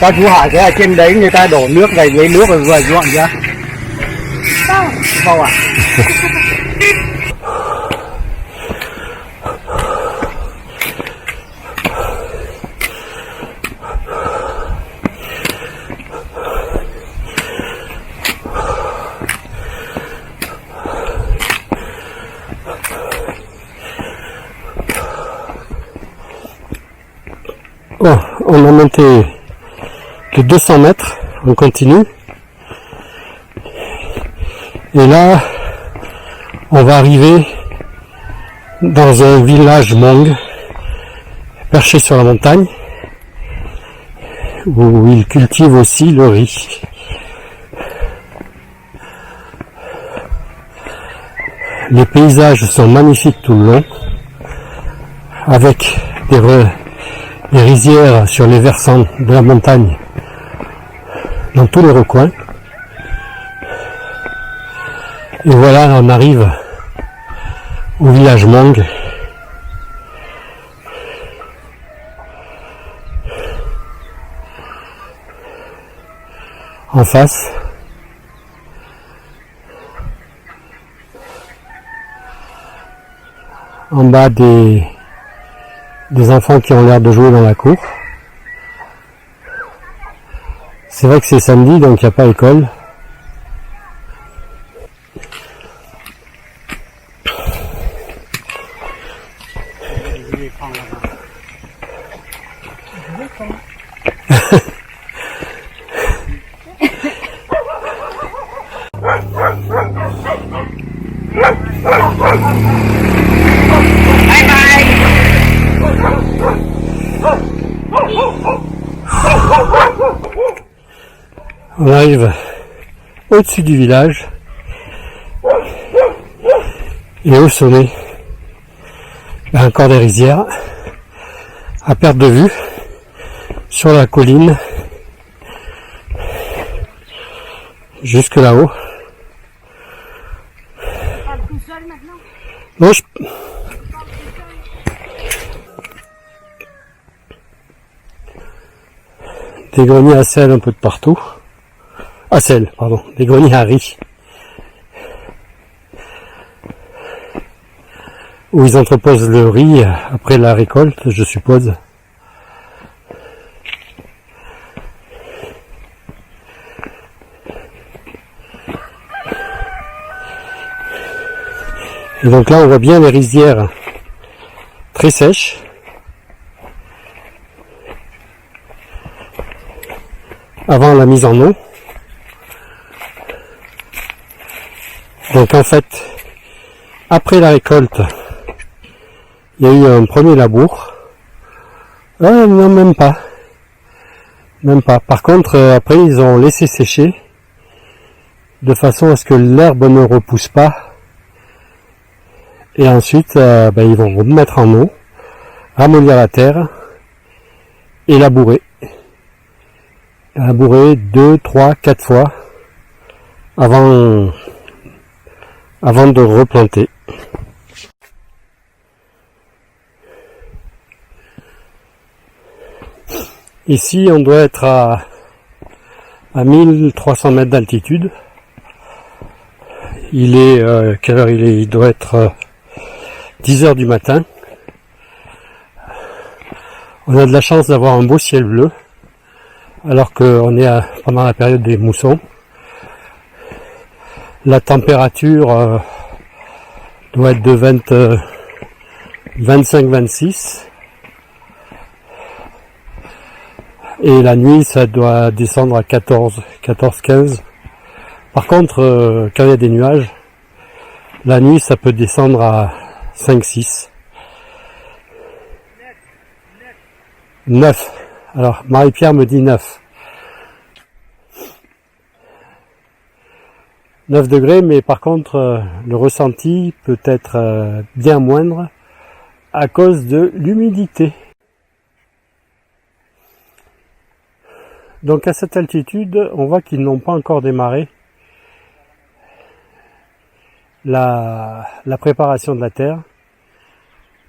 Ta chú hỏi cái ở trên đấy người ta đổ nước về lấy nước rồi vừa dọn ra. Không à? Bon, on a monté de 200 mètres, on continue. Et là, on va arriver dans un village Hmong, perché sur la montagne, où ils cultivent aussi le riz. Les paysages sont magnifiques tout le long, avec des rizières sur les versants de la montagne, dans tous les recoins. Et voilà, on arrive au village Hmong. En face. En bas des enfants qui ont l'air de jouer dans la cour. C'est vrai que c'est samedi, donc il n'y a pas école. On arrive au-dessus du village et au sommet, il y a encore des rizières à perte de vue sur la colline jusque là-haut. Non, des greniers à sel un peu de partout. À sel, pardon, des greniers à riz. Où ils entreposent le riz après la récolte, je suppose. Et donc là, on voit bien les rizières très sèches. Avant la mise en eau. Donc en fait, après la récolte, il y a eu un premier labour. Non, même pas. Même pas. Par contre, après, ils ont laissé sécher de façon à ce que l'herbe ne repousse pas. Et ensuite, ils vont remettre en eau, ramollir la terre et labourer. Labourer 2, 3, 4 fois avant de replanter. Ici, on doit être à 1300 mètres d'altitude. Il est, quelle heure il est? Il doit être 10 heures du matin. On a de la chance d'avoir un beau ciel bleu, alors qu'on est pendant la période des moussons. La température doit être de 25-26. Et la nuit, ça doit descendre à 14-15. Par contre, quand il y a des nuages, la nuit, ça peut descendre à 5-6. 9. Alors, Marie-Pierre me dit 9. 9 degrés, mais par contre, le ressenti peut être bien moindre à cause de l'humidité. Donc à cette altitude, on voit qu'ils n'ont pas encore démarré la préparation de la terre.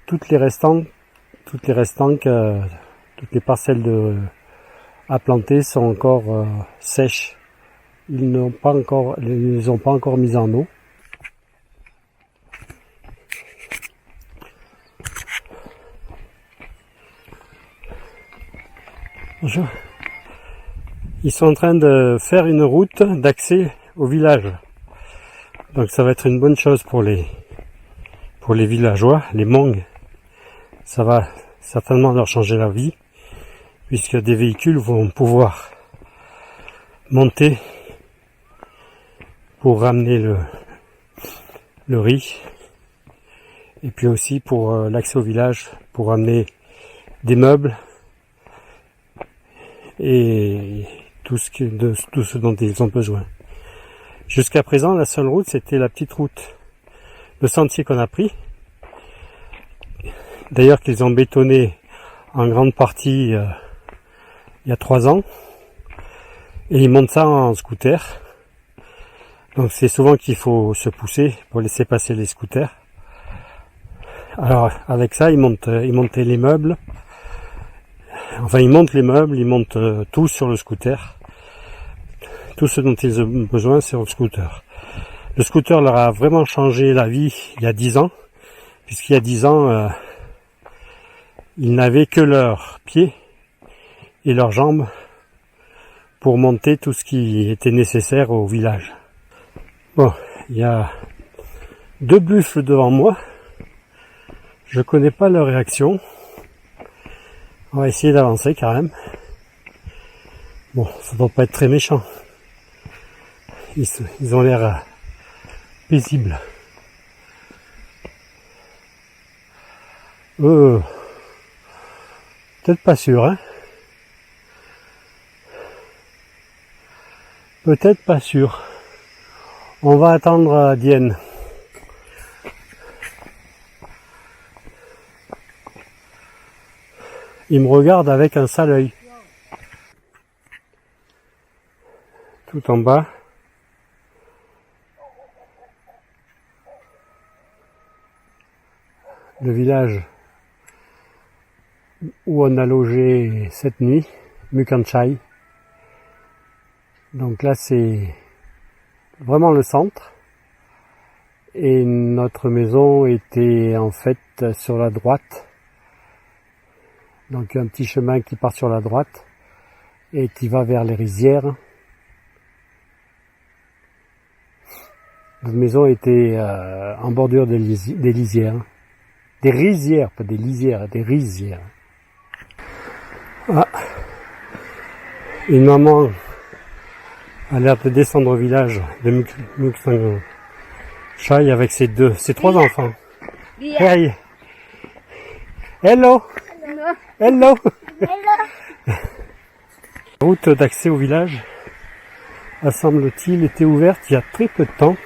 Toutes les toutes les restantes, toutes les parcelles à planter sont encore sèches. Ils ne les ont pas encore mises en eau. Bonjour. Ils sont en train de faire une route d'accès au village. Donc ça va être une bonne chose pour les villageois, les Hmong. Ça va certainement leur changer la vie, puisque des véhicules vont pouvoir monter pour ramener le riz, et puis aussi pour l'accès au village, pour ramener des meubles et tout ce dont ils ont besoin. Jusqu'à présent, la seule route, c'était la petite route, le sentier qu'on a pris. D'ailleurs qu'ils ont bétonné en grande partie il y a 3 ans. Et ils montent ça en scooter. Donc c'est souvent qu'il faut se pousser pour laisser passer les scooters. Alors avec ça, ils montent les meubles. Enfin, ils montent les meubles, ils montent tout sur le scooter. Tout ce dont ils ont besoin, c'est le scooter. Le scooter leur a vraiment changé la vie il y a 10 ans. Puisqu'il y a 10 ans, ils n'avaient que leurs pieds et leurs jambes pour monter tout ce qui était nécessaire au village. Bon, il y a 2 buffles devant moi. Je connais pas leur réaction. On va essayer d'avancer quand même. Bon, ça doit pas être très méchant. Ils ont l'air paisibles. Peut-être pas sûr, hein. Peut-être pas sûr. On va attendre Diane. Il me regarde avec un sale œil. Tout en bas. Le village où on a logé cette nuit, Mukhanchai. Donc là c'est vraiment le centre. Et notre maison était en fait sur la droite. Donc un petit chemin qui part sur la droite et qui va vers les rizières. Notre maison était en bordure des lisières. Des rizières, pas des lisières, des rizières. Ah. Une maman a l'air de descendre au village de Mukhanchai avec ses 3 enfants. Hey. Hello. Hello. La route d'accès au village a, semble-t-il, été ouverte il y a très peu de temps.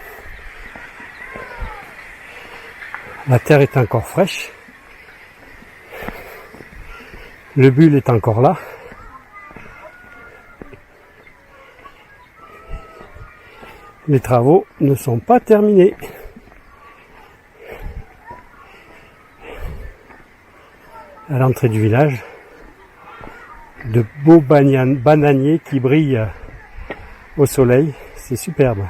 La terre est encore fraîche. Le bulle est encore là. Les travaux ne sont pas terminés. À l'entrée du village, de beaux bananiers qui brillent au soleil. C'est superbe.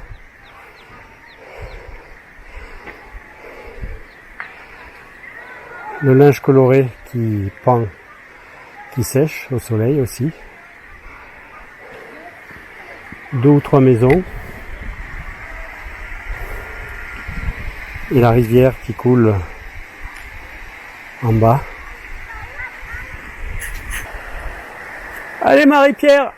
Le linge coloré qui pend, qui sèche au soleil aussi. 2 ou 3 maisons. Et la rivière qui coule en bas. Allez Marie-Pierre!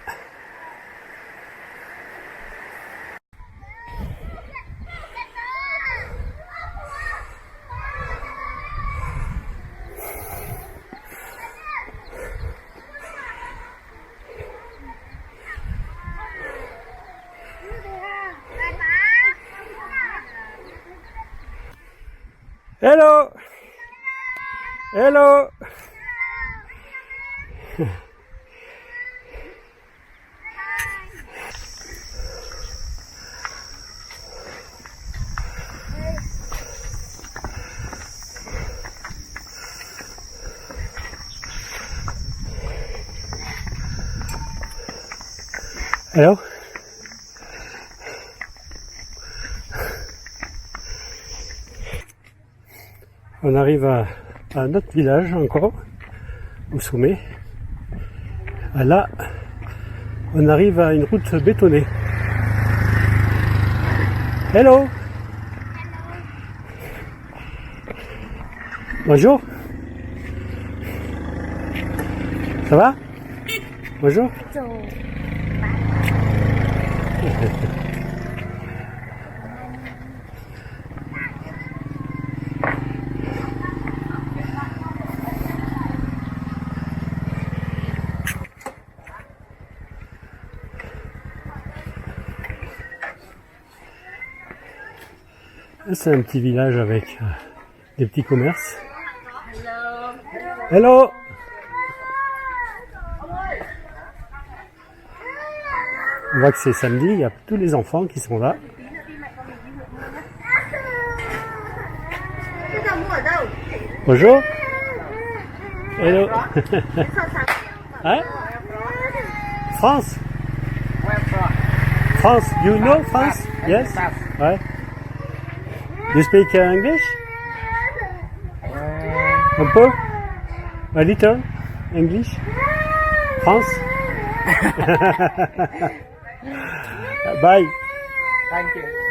Hello! Hello! Alors, on arrive à un autre village encore, au sommet. Ah, là, on arrive à une route bétonnée. Hello. Bonjour. Ça va? Bonjour. C'est un petit village avec des petits commerces. Hello. On voit que c'est samedi, il y a tous les enfants qui sont là. Bonjour. Hello. Hein? France. France. You know France? Yes? Ouais. You speak English? Un peu? A little English? France? Bye. Thank you.